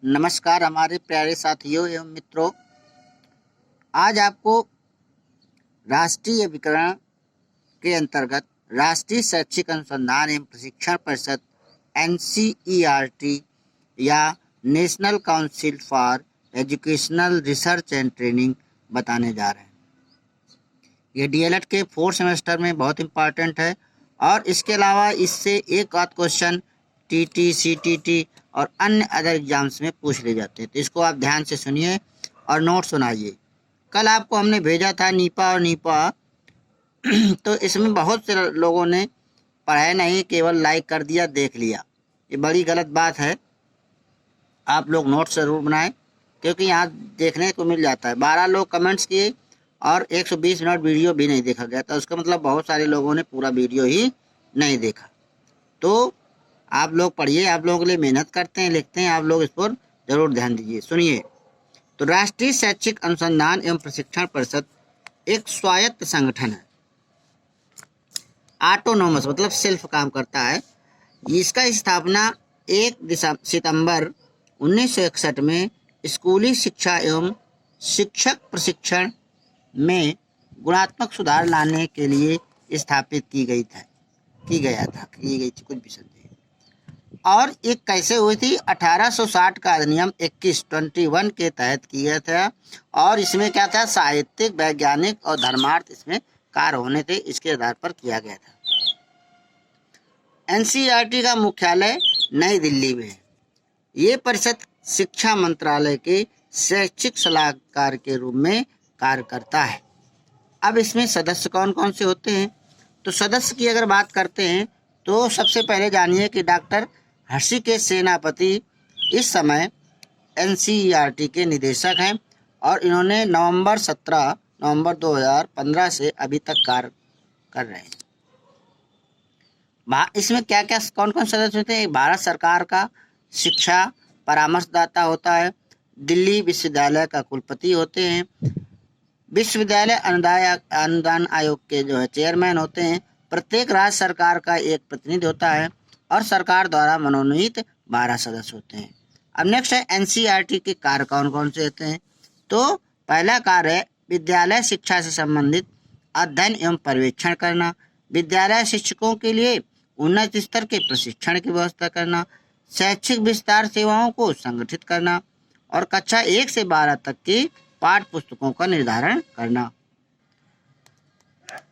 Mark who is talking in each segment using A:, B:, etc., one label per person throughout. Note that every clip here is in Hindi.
A: नमस्कार हमारे प्यारे साथियों एवं मित्रों। आज आपको राष्ट्रीय विकरण के अंतर्गत राष्ट्रीय शैक्षिक अनुसंधान एवं प्रशिक्षण परिषद NCERT या national council for educational research and training बताने जा रहे हैं। ये DLED के 4th सेमेस्टर में बहुत इम्पॉर्टेंट है और इसके अलावा इससे एक आध क्वेश्चन TT, CTT और अन्य अदर एग्जाम्स में पूछ ले जाते हैं, तो इसको आप ध्यान से सुनिए और नोट सुनाइए। कल आपको हमने भेजा था नीपा और नीपा तो इसमें बहुत से लोगों ने पढ़ाया नहीं, केवल लाइक कर दिया, देख लिया। ये बड़ी गलत बात है। आप लोग नोट ज़रूर बनाएं क्योंकि यहाँ देखने को मिल जाता है। 12 लोग कमेंट्स किए और 120 मिनट वीडियो भी नहीं देखा गया, तो उसका मतलब बहुत सारे लोगों ने पूरा वीडियो ही नहीं देखा। तो आप लोग पढ़िए, आप लोगों के लिए मेहनत करते हैं, लिखते हैं, आप लोग इस पर जरूर ध्यान दीजिए। सुनिए, तो राष्ट्रीय शैक्षिक अनुसंधान एवं प्रशिक्षण परिषद एक स्वायत्त संगठन है। ऑटोनोमस मतलब सेल्फ काम करता है। इसका स्थापना 1 सितंबर 1961 में स्कूली शिक्षा एवं शिक्षक प्रशिक्षण में गुणात्मक सुधार लाने के लिए स्थापित की गई थी कुछ भी समझे। और एक कैसे हुई थी? 1860 का अधिनियम 21 के तहत किया था और इसमें क्या था? साहित्यिक, वैज्ञानिक और धर्मार्थ इसमें कार्य होने थे, इसके आधार पर किया गया था। NCERT का मुख्यालय नई दिल्ली में है। ये परिषद शिक्षा मंत्रालय के शैक्षिक सलाहकार के रूप में कार्य करता है। अब इसमें सदस्य कौन कौन से होते हैं? तो सदस्य की अगर बात करते हैं तो सबसे पहले जानिए कि डॉक्टर हर्षिकेश सेनापति इस समय NCERT के निदेशक हैं और इन्होंने नवंबर 2015 से अभी तक कार्य कर रहे हैं। इसमें क्या क्या कौन कौन सदस्य होते हैं? भारत सरकार का शिक्षा परामर्शदाता होता है, दिल्ली विश्वविद्यालय का कुलपति होते हैं, विश्वविद्यालय अनुदान आयोग के जो है चेयरमैन होते हैं, प्रत्येक राज्य सरकार का एक प्रतिनिधि होता है और सरकार द्वारा मनोनीत 12 सदस्य होते हैं। अब नेक्स्ट है NCERT के कार्य कौन कौन से होते हैं? तो पहला कार्य है विद्यालय शिक्षा से संबंधित अध्ययन एवं पर्यवेक्षण करना, विद्यालय शिक्षकों के लिए उन्नत स्तर के प्रशिक्षण की व्यवस्था करना, शैक्षिक विस्तार सेवाओं को संगठित करना और कक्षा 1 से 12 तक की पाठ्य पुस्तकों का निर्धारण करना।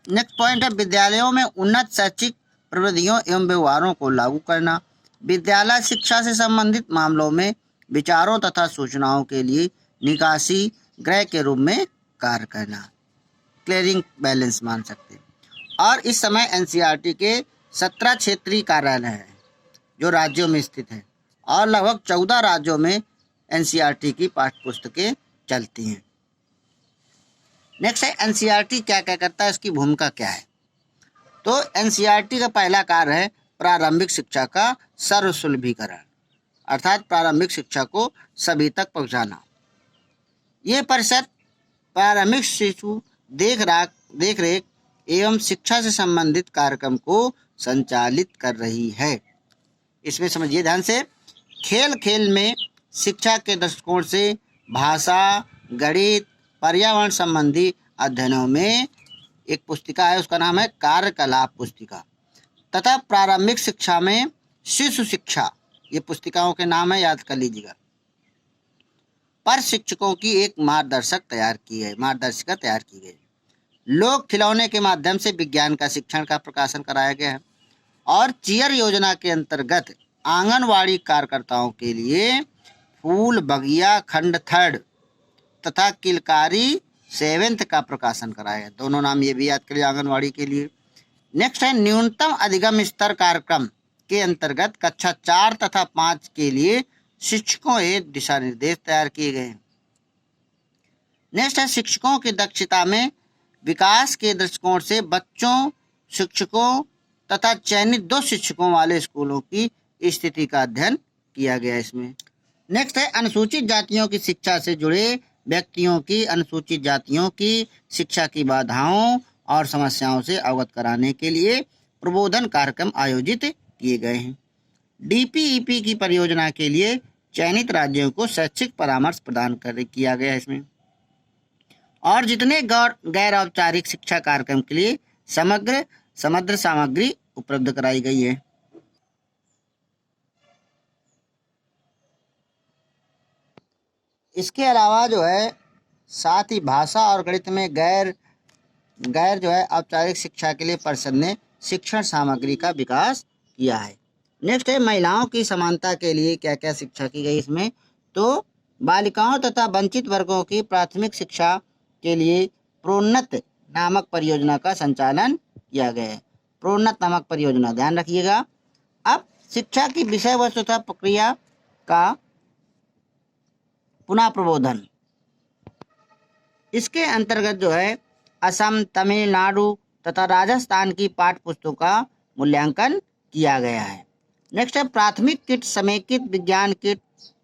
A: नेक्स्ट पॉइंट है विद्यालयों में उन्नत शैक्षिक प्रविधियों एवं व्यवहारों को लागू करना, विद्यालय शिक्षा से संबंधित मामलों में विचारों तथा सूचनाओं के लिए निकासी गृह के रूप में कार्य करना, क्लियरिंग बैलेंस मान सकते हैं। और इस समय NCERT के 17 क्षेत्रीय कार्यालय हैं जो राज्यों में स्थित हैं और लगभग 14 राज्यों में NCERT की पाठ्य पुस्तकें चलती हैं। नेक्स्ट है NCERT क्या क्या करता है, इसकी भूमिका क्या है? तो NCERT का पहला कार्य है प्रारंभिक शिक्षा का सर्वसुलभीकरण, अर्थात प्रारंभिक शिक्षा को सभी तक पहुंचाना। ये परिषद प्रारंभिक शिशु देखरेख एवं शिक्षा से संबंधित कार्यक्रम को संचालित कर रही है। इसमें समझिए ध्यान से, खेल खेल में शिक्षा के दृष्टिकोण से भाषा, गणित, पर्यावरण संबंधी अध्ययनों में एक पुस्तिका है, उसका नाम है कार्यकलाप पुस्तिका, तथा प्रारंभिक शिक्षा में शिशु शिक्षा, ये पुस्तिकाओं के नाम है, याद कर लीजिएगा। पर शिक्षकों की एक मार्गदर्शिका तैयार की गई। लोक खिलौने के माध्यम से विज्ञान का शिक्षण का प्रकाशन कराया गया है और चियर योजना के अंतर्गत आंगनवाड़ी कार्यकर्ताओं के लिए फूल बगिया खंड 3 तथा किलकारी 7th का प्रकाशन कराया गया। दोनों नाम ये भी याद करिए आंगनवाड़ी के लिए। नेक्स्ट है न्यूनतम अधिगम स्तर कार्यक्रम के अंतर्गत कक्षा 4 तथा 5 के लिए शिक्षकों हेतु दिशा निर्देश तैयार किए गए। नेक्स्ट है शिक्षकों की दक्षता में विकास के दृष्टिकोण से बच्चों, शिक्षकों तथा चयनित 2 शिक्षकों वाले स्कूलों की स्थिति का अध्ययन किया गया इसमें। नेक्स्ट है अनुसूचित जातियों की शिक्षा से जुड़े व्यक्तियों की अनुसूचित जातियों की शिक्षा की बाधाओं और समस्याओं से अवगत कराने के लिए प्रबोधन कार्यक्रम आयोजित किए गए हैं। DPEP की परियोजना के लिए चयनित राज्यों को शैक्षिक परामर्श प्रदान किया गया है इसमें। और जितने गैर औपचारिक शिक्षा कार्यक्रम के लिए समग्र सामग्री उपलब्ध कराई गई है। इसके अलावा जो है साथ ही भाषा और गणित में गैर जो है औपचारिक शिक्षा के लिए परिषद ने शिक्षण सामग्री का विकास किया है। नेक्स्ट है महिलाओं की समानता के लिए क्या क्या शिक्षा की गई इसमें। तो बालिकाओं तथा वंचित वर्गों की प्राथमिक शिक्षा के लिए प्रोन्नत नामक परियोजना का संचालन किया गया है। प्रोन्नत नामक परियोजना ध्यान रखिएगा। अब शिक्षा की विषय वस्तु तथा प्रक्रिया का पुनः प्रबोधन, इसके अंतर्गत जो है असम, तमिलनाडु तथा राजस्थान की पाठ्य पुस्तकों का मूल्यांकन किया गया है। नेक्स्ट है प्राथमिक किट, समेकित विज्ञान किट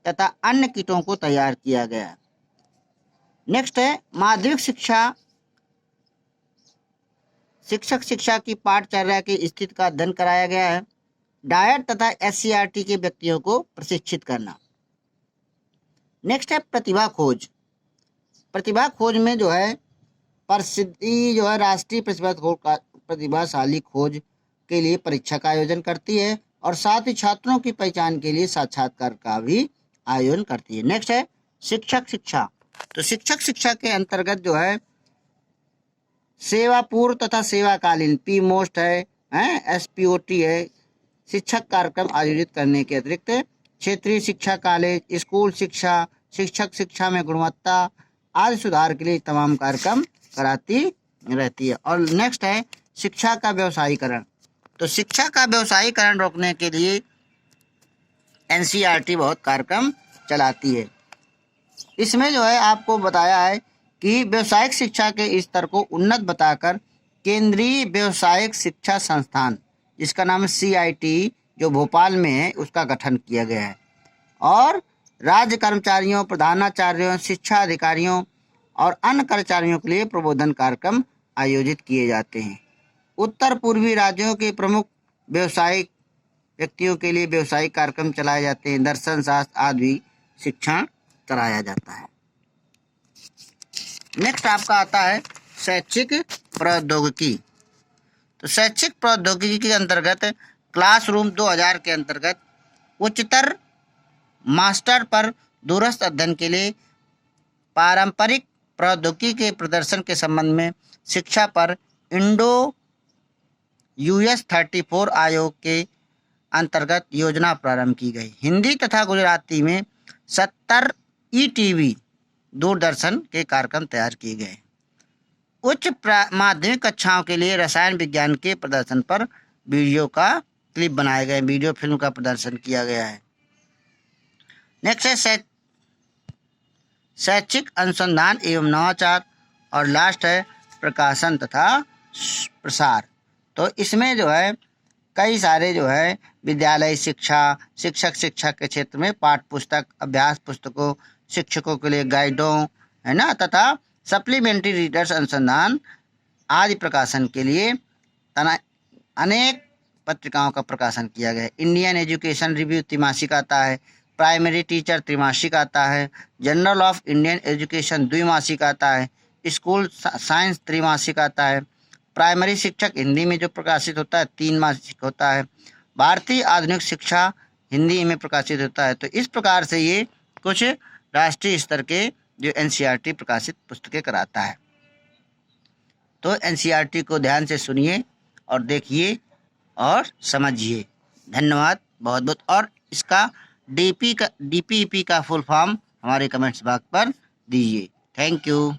A: तथा अन्य किटों को तैयार किया गया। नेक्स्ट है माध्यमिक शिक्षक शिक्षा की पाठचर्या की स्थिति का अध्ययन कराया गया है। डायट तथा SCRT के व्यक्तियों को प्रशिक्षित करना। नेक्स्ट है प्रतिभा खोज। प्रतिभा खोज में जो है परिषद जो है राष्ट्रीय प्रतिभाशाली खोज के लिए परीक्षा का आयोजन करती है और साथ ही छात्रों की पहचान के लिए साक्षात्कार का भी आयोजन करती है। नेक्स्ट है शिक्षक शिक्षा। तो शिक्षक शिक्षा के अंतर्गत जो है सेवा पूर्व तथा सेवाकालीन PMOST है, SPOT है, शिक्षक कार्यक्रम आयोजित करने के अतिरिक्त क्षेत्रीय शिक्षा कॉलेज, स्कूल शिक्षा, शिक्षक शिक्षा में गुणवत्ता आदि सुधार के लिए तमाम कार्यक्रम कराती रहती है। और नेक्स्ट है शिक्षा का व्यवसायीकरण। तो शिक्षा का व्यवसायीकरण रोकने के लिए NCERT बहुत कार्यक्रम चलाती है। इसमें जो है आपको बताया है कि व्यावसायिक शिक्षा के स्तर को उन्नत बताकर केंद्रीय व्यावसायिक शिक्षा संस्थान, जिसका नाम CIT जो भोपाल में है, उसका गठन किया गया है। और राज्य कर्मचारियों, प्रधानाचार्यों, शिक्षा अधिकारियों और अन्य कर्मचारियों के लिए प्रबोधन कार्यक्रम आयोजित किए जाते हैं। उत्तर पूर्वी राज्यों के प्रमुख व्यवसायिक व्यक्तियों के लिए व्यवसायिक कार्यक्रम चलाए जाते हैं। दर्शन शास्त्र आदि शिक्षण कराया जाता है। नेक्स्ट आपका आता है शैक्षिक प्रौद्योगिकी। तो शैक्षिक प्रौद्योगिकी के अंतर्गत क्लासरूम 2000 के अंतर्गत उच्चतर मास्टर पर दूरस्थ अध्ययन के लिए पारंपरिक प्रौद्योगिकी के प्रदर्शन के संबंध में शिक्षा पर US 34 आयोग के अंतर्गत योजना प्रारंभ की गई। हिंदी तथा गुजराती में 70 ETV दूरदर्शन के कार्यक्रम तैयार किए गए। उच्च माध्यमिक कक्षाओं के लिए रसायन विज्ञान के प्रदर्शन पर वीडियो का क्लिप बनाए गए, वीडियो फिल्म का प्रदर्शन किया गया है। नेक्स्ट है शैक्षिक अनुसंधान एवं नवाचार और लास्ट है प्रकाशन तथा प्रसार। तो इसमें जो है कई सारे जो है विद्यालय शिक्षा, शिक्षक शिक्षा के क्षेत्र में पाठ्य पुस्तक, अभ्यास पुस्तकों, शिक्षकों के लिए गाइडों है ना, तथा सप्लीमेंट्री रीडर्स अनुसंधान आदि प्रकाशन के लिए अनेक पत्रिकाओं का प्रकाशन किया गया है। इंडियन एजुकेशन रिव्यू त्रैमासिक आता है, प्राइमरी टीचर त्रैमासिक आता है, जर्नल ऑफ इंडियन एजुकेशन द्विमासिक आता है, स्कूल साइंस त्रैमासिक आता है, प्राइमरी शिक्षक हिंदी में जो प्रकाशित होता है 3 मासिक होता है, भारतीय आधुनिक शिक्षा हिंदी में प्रकाशित होता है। तो इस प्रकार से ये कुछ राष्ट्रीय स्तर के जो NCERT प्रकाशित पुस्तकें कराता है। तो NCERT को ध्यान से सुनिए और देखिए और समझिए। धन्यवाद बहुत बहुत। और इसका DPEP का फुल फॉर्म हमारे कमेंट्स बॉक्स पर दीजिए। Thank you.